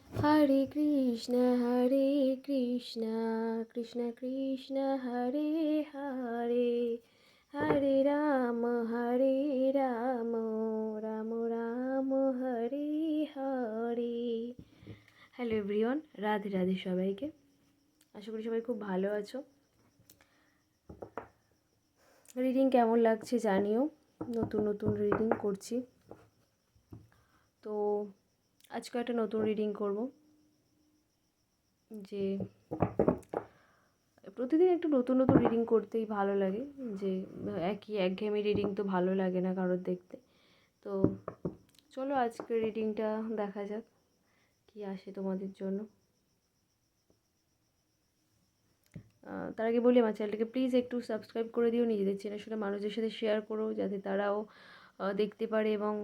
হরে Krishna Krishna Krishna Hare Hare Hare Ram Ram Ram Hare Hare. Hello everyone, Radhe Radhe সবাইকে। আশা করি সবাই খুব ভালো আছো। রিডিং কেমন লাগছে জানিও, নতুন নতুন রিডিং করছি তো আজকে একটা নতুন রিডিং করব। যে প্রতিদিন একটু নতুন নতুন রিডিং করতেই ভালো লাগে, যে একই একঘেয়েমি রিডিং তো ভালো লাগে না কারোর দেখতে। তো চলো আজকে রিডিংটা দেখা যাক কি আসে তোমাদের জন্য। তার আগে বলি আমার চ্যানেলটাকে প্লিজ একটু সাবস্ক্রাইব করে দিও, নিজেদের চেনাশোনা মানুষদের সাথে শেয়ার করো যাতে তারাও দেখতে পারে, এবং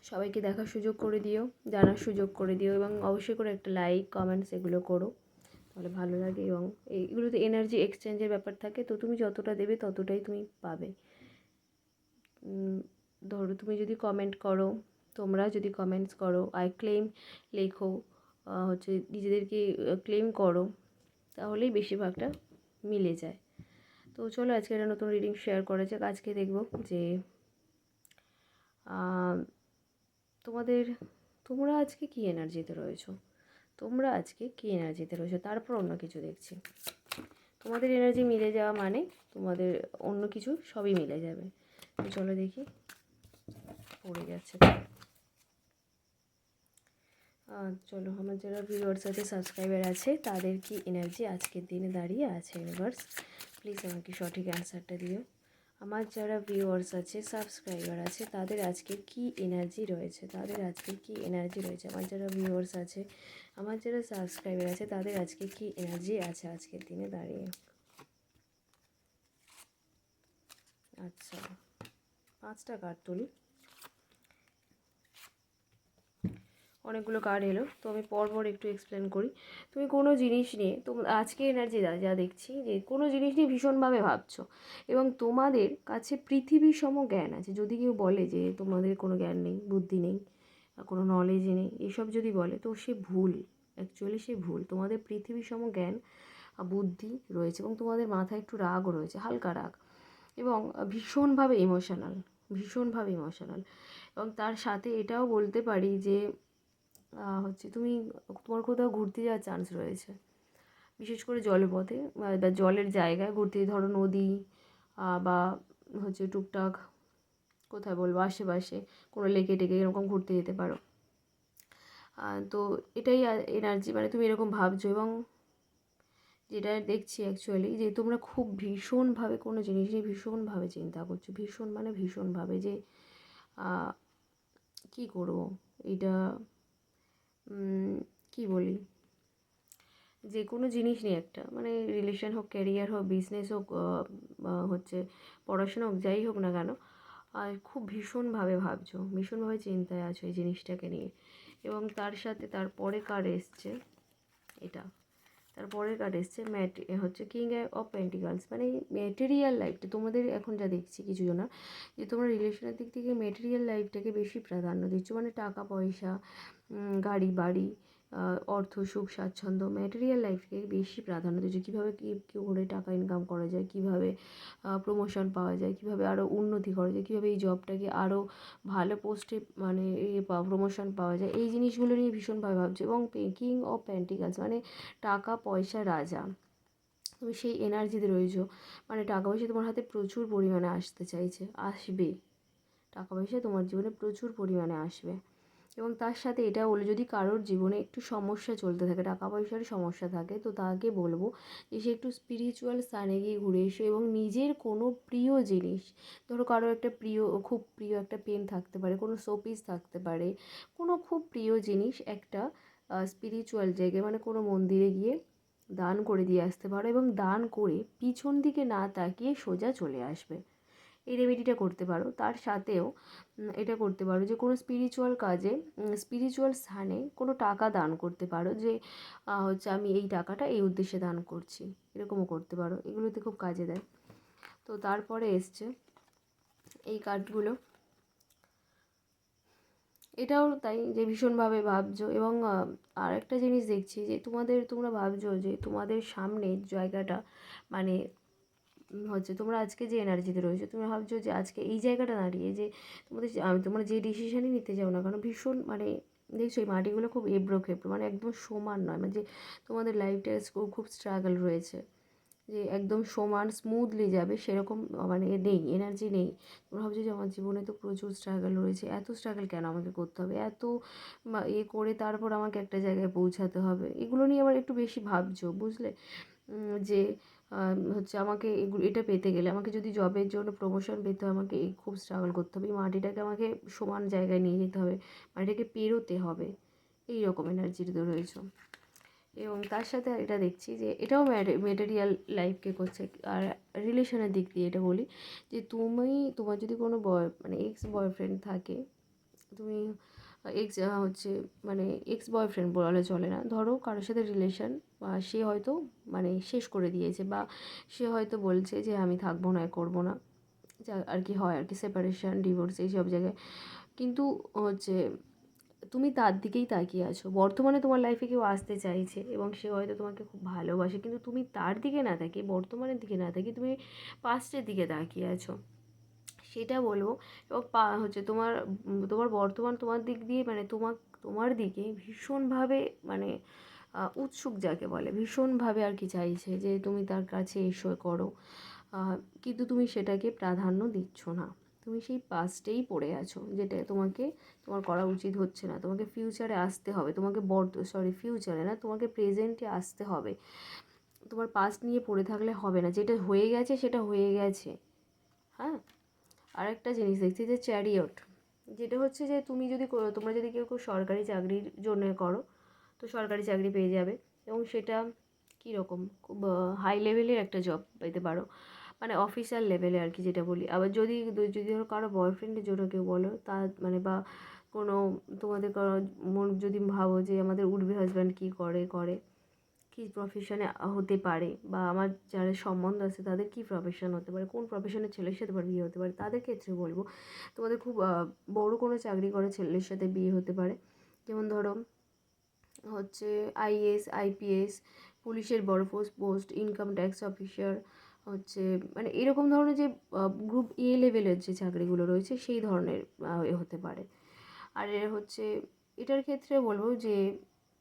সবাইকে দেখার সুযোগ করে দিও, জানার সুযোগ করে দিও, এবং অবশ্যই করে একটা লাইক কমেন্টস এগুলো করো, তাহলে ভালো লাগে। এবং এইগুলোতে এনার্জি এক্সচেঞ্জের ব্যাপার থাকে, তো তুমি যতটা দেবে ততটাই তুমি পাবে। ধরো তুমি যদি কমেন্ট করো, তোমরা যদি কমেন্টস করো, আই ক্লেম লেখো, নিজেদেরকে ক্লেম করো, তাহলেই বেশিরভাগটা মিলে যায়। তো চলো আজকে একটা নতুন রিডিং শেয়ার করা যাক। আজকে দেখব যে তোমরা আজকে কী এনার্জিতে রয়েছো, তারপর অন্য কিছু দেখছি। তোমাদের এনার্জি মিলে যাওয়া মানে তোমাদের অন্য কিছু সবই মিলে যাবে। তো চলো দেখি, পড়ে যাচ্ছে। চলো, আমার যারা ভিউয়ার্স আছে, সাবস্ক্রাইবার আছে, তাদের কি এনার্জি আজকের দিনে দাঁড়িয়ে আছে ইউনিভার্স, প্লিজ আমাকে সঠিক অ্যান্সারটা দিও। আমার যারা ভিউয়ার্স আছে, সাবস্ক্রাইবার আছে, তাদের আজকে কি এনার্জি রয়েছে, আমার যারা ভিউয়ার্স আছে, আমার যারা সাবস্ক্রাইবার আছে, তাদের আজকে কি এনার্জি আছে আজকের দিনে দাঁড়িয়ে। আচ্ছা, 5টা কার্ড তুলি। অনেকগুলো কার্ড এলো, তো আমি পরপর একটু এক্সপ্লেন করি। তুমি কোনো জিনিস নিয়ে, আজকে এনার্জি যা দেখছি যে কোনো জিনিস নিয়ে ভীষণভাবে ভাবছো, এবং তোমাদের কাছে পৃথিবীর সম জ্ঞান আছে। যদি কেউ বলে যে তোমাদের কোনো জ্ঞান নেই, বুদ্ধি নেই, কোনো নলেজ নেই, এসব যদি বলে তো সে ভুল। অ্যাকচুয়ালি সে ভুল। তোমাদের পৃথিবীর সম জ্ঞান বুদ্ধি রয়েছে, এবং তোমাদের মাথায় একটু রাগও রয়েছে, হালকা রাগ, এবং ভীষণভাবে ইমোশনাল। এবং তার সাথে এটাও বলতে পারি যে তোমার কোথাও ঘুরতে যাওয়ার চান্স রয়েছে, বিশেষ করে জলপথে বা জলের জায়গায় ঘুরতে, ধরো নদী বা টুকটাক কোথায় বলবো আশেপাশে কোনো লেকে টেকে এরকম ঘুরতে যেতে পারো। তো এটাই এনার্জি, মানে তুমি এরকম ভাবছো, এবং যেটা দেখছি অ্যাকচুয়ালি যে তোমরা খুব ভীষণভাবে কোনো জিনিস নিয়ে ভীষণভাবে চিন্তা করছো, ভীষণভাবে যে কী করবো এটা, কি বলি, যে কোনো জিনিস নিয়ে একটা, মানে রিলেশন হোক, ক্যারিয়ার হোক, বিজনেস হোক, পড়াশোনা হোক, যাই হোক না কেন, আর খুব ভীষণভাবে ভাবছো, ভীষণভাবে চিন্তায় আছো এই জিনিসটাকে নিয়ে। এবং তার সাথে তারপরে কার্ড এসছে এটা, কিং অফ পেন্টিকালস, মানে ম্যাটেরিয়াল লাইফটা তোমাদের এখন যা দেখছি কিছু জনা, যে তোমরা রিলেশনের দিক থেকে ম্যাটেরিয়াল লাইফটাকে বেশি প্রাধান্য দিচ্ছ, মানে টাকা পয়সা, গাড়ি বাড়ি, অর্থ সুখ স্বাচ্ছন্দ্য, ম্যাটেরিয়াল লাইফকে বেশি প্রাধান্য দিচ্ছ। কীভাবে কী করে টাকা ইনকাম করা যায়, কীভাবে প্রমোশন পাওয়া যায়, কীভাবে আরও উন্নতি করা যায়, কীভাবে এই জবটাকে আরও ভালো পোস্টে মানে প্রমোশন পাওয়া যায়, এই জিনিসগুলো নিয়ে ভীষণভাবে ভাবছো। এবং কিং অফ পেন্টিকালস মানে টাকা পয়সা রাজা, তুমি সেই এনার্জিতে রয়েছো, মানে টাকা পয়সা তোমার হাতে প্রচুর পরিমাণে আসবে, টাকা পয়সা তোমার জীবনে প্রচুর পরিমাণে আসবে। এবং তার সাথে এটা বলে, যদি কারোর জীবনে একটু সমস্যা চলতে থাকে, টাকা পয়সার সমস্যা থাকে, তো তাকে বলবো যে সে একটু স্পিরিচুয়াল স্থানে গিয়ে ঘুরে এসো, এবং নিজের কোনো প্রিয় জিনিস, ধরো কারো একটা খুব প্রিয় একটা পেন থাকতে পারে, কোনো শোপিস থাকতে পারে, কোনো খুব প্রিয় জিনিস একটা স্পিরিচুয়াল জায়গায়, মানে কোনো মন্দিরে গিয়ে দান করে দিয়ে আসতে পারো, এবং দান করে পিছন দিকে না তাকিয়ে সোজা চলে আসবে। এই রেমেডিটা করতে পারো। তার সাথেও এটা করতে পারো যে কোনো স্পিরিচুয়াল কাজে, স্পিরিচুয়াল স্থানে কোনো টাকা দান করতে পারো, যে আমি এই টাকাটা এই উদ্দেশ্যে দান করছি, এরকমও করতে পারো, এগুলোতে খুব কাজে দেয়। তো তারপরে এসছে এই কার্ডগুলো, এটাও তাই যে ভীষণভাবে ভাবছো। এবং আরেকটা জিনিস দেখছি যে তোমরা ভাবছো যে তোমাদের সামনের জায়গাটা মানে হচ্ছে তোমরা আজকে যে এনার্জিতে রয়েছো, তুমি ভাবছো যে আজকে এই জায়গাটা দাঁড়িয়ে যে তোমরা যে ডিসিশনই নিতে যাও না কারণ ভীষণ মানে দেখছো এই মাটিগুলো খুব এবড়ো খেবড়ো, মানে একদম সমান নয়, মানে যে তোমাদের লাইফটা খুব স্ট্রাগল রয়েছে, যে একদম সমান স্মুথলি যাবে সেরকম মানে নেই, এনার্জি নেই। তোমরা ভাবছো যে আমার জীবনে তো প্রচুর স্ট্রাগল রয়েছে, এত স্ট্রাগল কেন আমাকে করতে হবে, এত করে তারপর আমাকে একটা জায়গায় পৌঁছাতে হবে, এগুলো নিয়ে আবার একটু বেশি ভাবছো, বুঝলে? যে হচ্ছে আমাকে এটা পেতে গেলে আমাকে যদি জবের জন্য প্রমোশন পেতে হয় আমাকে খুব স্ট্রাগল করতে হবে, এই মাটিটাকে আমাকে সমান জায়গায় নিয়ে যেতে হবে, মাটিটাকে পেরোতে হবে, এই রকম এনার্জিতে রয়েছে। এবং তার সাথে এটা দেখছি যে এটাও ম্যাটেরিয়াল লাইফকে করছে। আর রিলেশনের দিক দিয়ে এটা বলি যে তোমার যদি কোনো মানে এক্স বয়ফ্রেন্ড থাকে, তুমি এক্স হচ্ছে মানে এক্স বয়ফ্রেন্ড বলা চলে না, ধরো কারোর সাথে রিলেশন সে হয়তো মানে শেষ করে দিয়েছে, বা সে হয়তো বলছে যে আমি থাকবো না, করবো না, যা আর কি হয় আর কি, সেপারেশন, ডিভোর্স এইসব জায়গায়। কিন্তু হচ্ছে তুমি তার দিকেই তাকিয়ে আছো, বর্তমানে তোমার লাইফে কেউ আসতে চাইছে এবং সে হয়তো তোমাকে খুব ভালোবাসে, কিন্তু তুমি তার দিকে না তাকিয়ে, বর্তমানের দিকে না তাকিয়ে তুমি পাস্টের দিকে তাকিয়ে আছো, সেটা বলবো। এবং হচ্ছে তোমার বর্তমান তোমার দিক দিয়ে মানে তোমার দিকে ভীষণভাবে মানে উৎসুক যাকে বলে, ভীষণভাবে আর কি চাইছে যে তুমি তার কাছে এসো, করো, কিন্তু তুমি সেটাকে প্রাধান্য দিচ্ছ না, তুমি সেই পাস্টেই পড়ে আছো, যেটা তোমার করা উচিত হচ্ছে না, তোমাকে ফিউচারে আসতে হবে, তোমাকে ফিউচারে না, তোমাকে প্রেজেন্টে আসতে হবে, তোমার পাস্ট নিয়ে পড়ে থাকলে হবে না, যেটা হয়ে গেছে সেটা হয়ে গেছে। হ্যাঁ, আরেকটা জিনিস দেখছি যে চ্যারিয়ট, যেটা হচ্ছে যে তোমরা যদি কেউ সরকারি চাকরির জন্য করো তো সরকারি চাকরি পেয়ে যাবে, এবং সেটা কীরকম খুব হাই লেভেলের একটা জব পেতে পারো, মানে অফিসার লেভেলে আর কি যেটা বলি। আবার যদি ধরো কারো বয়ফ্রেন্ডের জন্য কেউ বলো তা মানে বা কোনো তোমাদের যদি ভাবো যে আমাদের উঠবে হাজব্যান্ড কী করে কী প্রফেশনে হতে পারে, বা আমার যারা সম্বন্ধ আছে তাদের কী প্রফেশন হতে পারে, কোন প্রফেশনের ছেলের সাথে বিয়ে হতে পারে, তাদের ক্ষেত্রে বলবো তোমাদের খুব বড় কোনো চাকরি করে ছেলের সাথে বিয়ে হতে পারে। যেমন ধরো হচ্ছে আইএস, আইপিএস, পুলিশের বড় পোস্ট, ইনকাম ট্যাক্স অফিসার, হচ্ছে মানে এরকম ধরনের যে গ্রুপ এ লেভেলের যে চাকরিগুলো রয়েছে সেই ধরনের হতে পারে। আর হচ্ছে এটার ক্ষেত্রে বলবো যে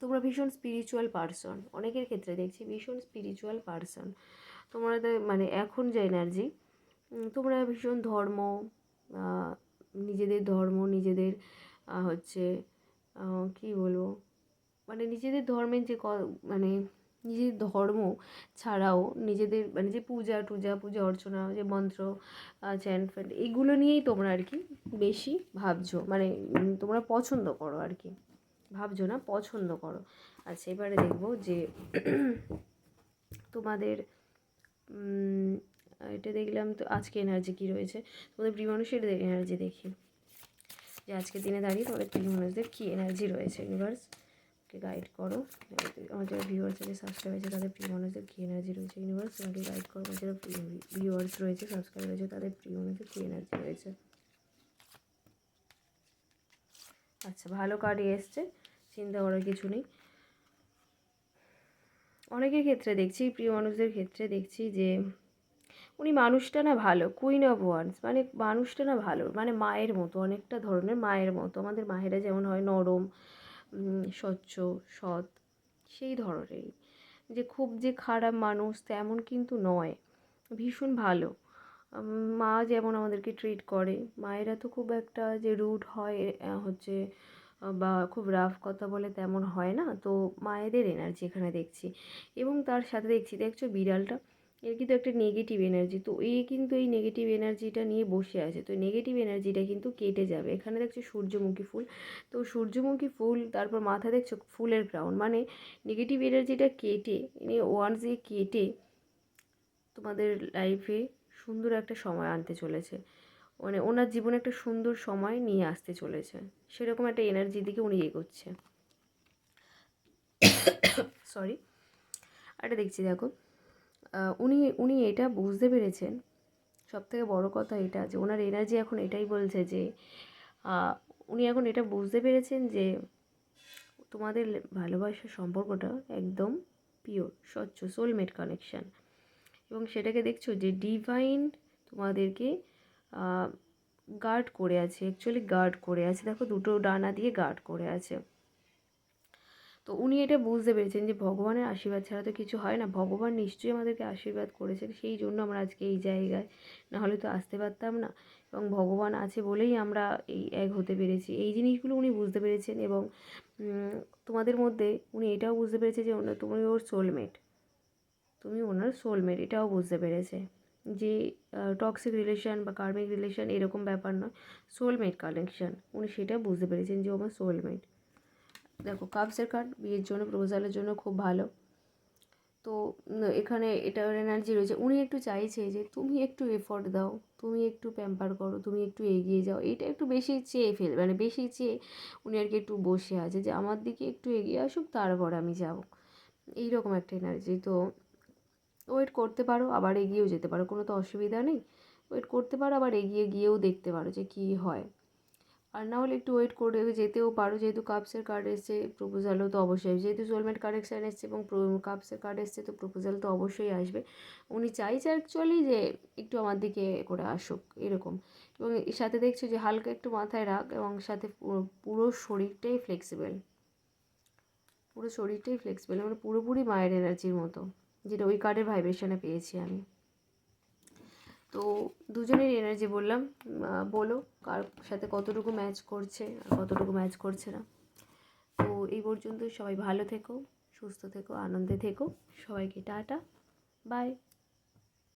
তোমরা ভীষণ স্পিরিচুয়াল পারসন, অনেকের ক্ষেত্রে দেখছি ভীষণ স্পিরিচুয়াল পারসন তোমাদের, মানে এখন যে এনার্জি তোমরা ভীষণ নিজেদের হচ্ছে কী বলবো, মানে নিজেদের ধর্মের যে মানে নিজেদের ধর্ম ছাড়াও নিজেদের মানে যে পূজা অর্চনা, যে মন্ত্র চ্যান্ট ফ্যান্ট এগুলো নিয়েই তোমরা আর কি বেশি ভাবছো, মানে তোমরা পছন্দ করো আর কি, ভাবছো না, পছন্দ করো। আচ্ছা, এবারে দেখবো যে তোমাদের এটা দেখলাম তো আজকে এনার্জি কী রয়েছে, তোমাদের প্রিয় মানুষের এনার্জি দেখি যে আজকের দিনে দাঁড়িয়ে তোমাদের প্রিয় মানুষদের কী এনার্জি রয়েছে, ইউনিভার্সকে গাইড করো। আমার যারা ভিউয়ার্স আছে, সাবস্ক্রাইব আছে, তাদের প্রিয় মানুষদের কী এনার্জি রয়েছে, ইউনিভার্স তোমাকে গাইড করো। আমার যারা ভিউয়ার্স রয়েছে, সাবস্ক্রাইব রয়েছে, তাদের প্রিয় মানুষদের কী এনার্জি রয়েছে। আচ্ছা, ভালো কার্ডই এসছে, চিন্তা করার কিছু নেই। অনেকের ক্ষেত্রে দেখছি, প্রিয় মানুষদের ক্ষেত্রে দেখছি যে উনি মানুষটা না ভালো, কুইন অফ ওয়ান্স, মানে মানুষটা না ভালো, মানে মায়ের মতো, অনেকটা ধরনের মায়ের মতো, আমাদের মায়েরা যেমন হয় নরম, স্বচ্ছ, সৎ, সেই ধরনেরই, যে খুব যে খারাপ মানুষ তেমন কিন্তু নয়, ভীষণ ভালো। মা যেমন আমাদেরকে ট্রিট করে, মায়েরা তো খুব একটা যে রুড হয় হচ্ছে বা খুব রাফ কথা বলে তেমন হয় না, তো মায়েদের এনার্জি এখানে দেখছি। এবং তার সাথে দেখছো বিড়ালটা, এর কিন্তু একটা নেগেটিভ এনার্জি, তো কিন্তু এই নেগেটিভ এনার্জিটা নিয়ে বসে আছে, তো নেগেটিভ এনার্জিটা কিন্তু কেটে যাবে। এখানে দেখছো সূর্যমুখী ফুল, তো সূর্যমুখী ফুল, তারপর মাথা দেখছো ফুলের ক্রাউন, মানে নেগেটিভ এনার্জিটা কেটে কেটে তোমাদের লাইফে সুন্দর একটা সময় আনতে চলেছে, মানে ওনার জীবনে একটা সুন্দর সময় নিয়ে আসতে চলেছে, সেরকম একটা এনার্জির দিকে উনি এগোচ্ছে। সরি, একটা দেখছি দেখো, উনি এটা বুঝতে পেরেছেন, সবথেকে বড় কথা এটা যে ওনার এনার্জি এখন এটাই বলছে যে উনি এখন এটা বুঝতে পেরেছেন যে তোমাদের ভালোবাসার সম্পর্কটা একদম পিওর, স্বচ্ছ, সোলমেট কানেকশান। এবং সেটাকে দেখছো যে ডিভাইন তোমাদেরকে গার্ড করে আছে, অ্যাকচুয়ালি গার্ড করে আছে, দেখো দুটো ডানা দিয়ে গার্ড করে আছে। তো উনি এটা বুঝতে পেরেছেন যে ভগবানের আশীর্বাদ ছাড়া তো কিছু হয় না, ভগবান নিশ্চয়ই আমাদেরকে আশীর্বাদ করেছেন, সেই জন্য আমরা আজকে এই জায়গায়, নাহলে তো আসতে পারতাম না। এবং ভগবান আছে বলেই আমরা এই এক হতে পেরেছি, এই জিনিসগুলো উনি বুঝতে পেরেছেন। এবং তোমাদের মধ্যে উনি এটাও বুঝতে পেরেছে যে তুমি ওর সোলমেট, তুমি ওনার সোলমেট, এটাও বুঝতে পেরেছে যে টক্সিক রিলেশন বা কার্মিক রিলেশন এরকম ব্যাপার নয়, সোলমেট কানেকশন, উনি সেটা বুঝতে পেরেছেন যে ও আমার সোলমেট। দেখো কাপসের কার্ড বিয়ের জন্য, প্রপোজালের জন্য খুব ভালো। তো এখানে এটার এনার্জি রয়েছে, উনি একটু চাইছে যে তুমি একটু এফোর্ট দাও, তুমি একটু প্যাম্পার করো, তুমি একটু এগিয়ে যাও, এইটা একটু বেশি চেয়ে মানে বেশি চেয়ে উনি আর কি একটু বসে আছে যে আমার দিকে একটু এগিয়ে আসুক তারপর আমি যাব, এইরকম একটা এনার্জি। তো ওয়েট করতে পারো, আবার এগিয়েও যেতে পারো, কোনো তো অসুবিধা নেই, ওয়েট করতে পারো, আবার এগিয়ে গিয়েও দেখতে পারো যে কী হয়। আর না হলে একটু ওয়েট করে যেতেও পারো, যেহেতু কাপসের কার্ড এসছে, প্রপোজালও তো অবশ্যই, যেহেতু সোলমেট কানেকশান এসছে এবং কাপসের কার্ড এসছে, তো প্রপোজাল তো অবশ্যই আসবে। উনি চাইছে অ্যাকচুয়ালি যে একটু আমার দিকে করে আসুক এরকম। এবং এর সাথে দেখছো যে হালকা একটু মাথায় রাখ, এবং সাথে পুরো শরীরটাই ফ্লেক্সিবল, পুরো শরীরটাই ফ্লেক্সিবল, মানে পুরোপুরি মায়ের এনার্জির মতো, যেটা ওই কার্ডের ভাইব্রেশনে পেয়েছি আমি। তো দুজনের এনার্জি বললাম, বলো কার সাথে কতটুকু ম্যাচ করছে আর কতটুকু ম্যাচ করছে না। তো এই পর্যন্ত, সবাই ভালো থেকো, সুস্থ থেকো, আনন্দে থেকো, সবাইকে টাটা, বাই।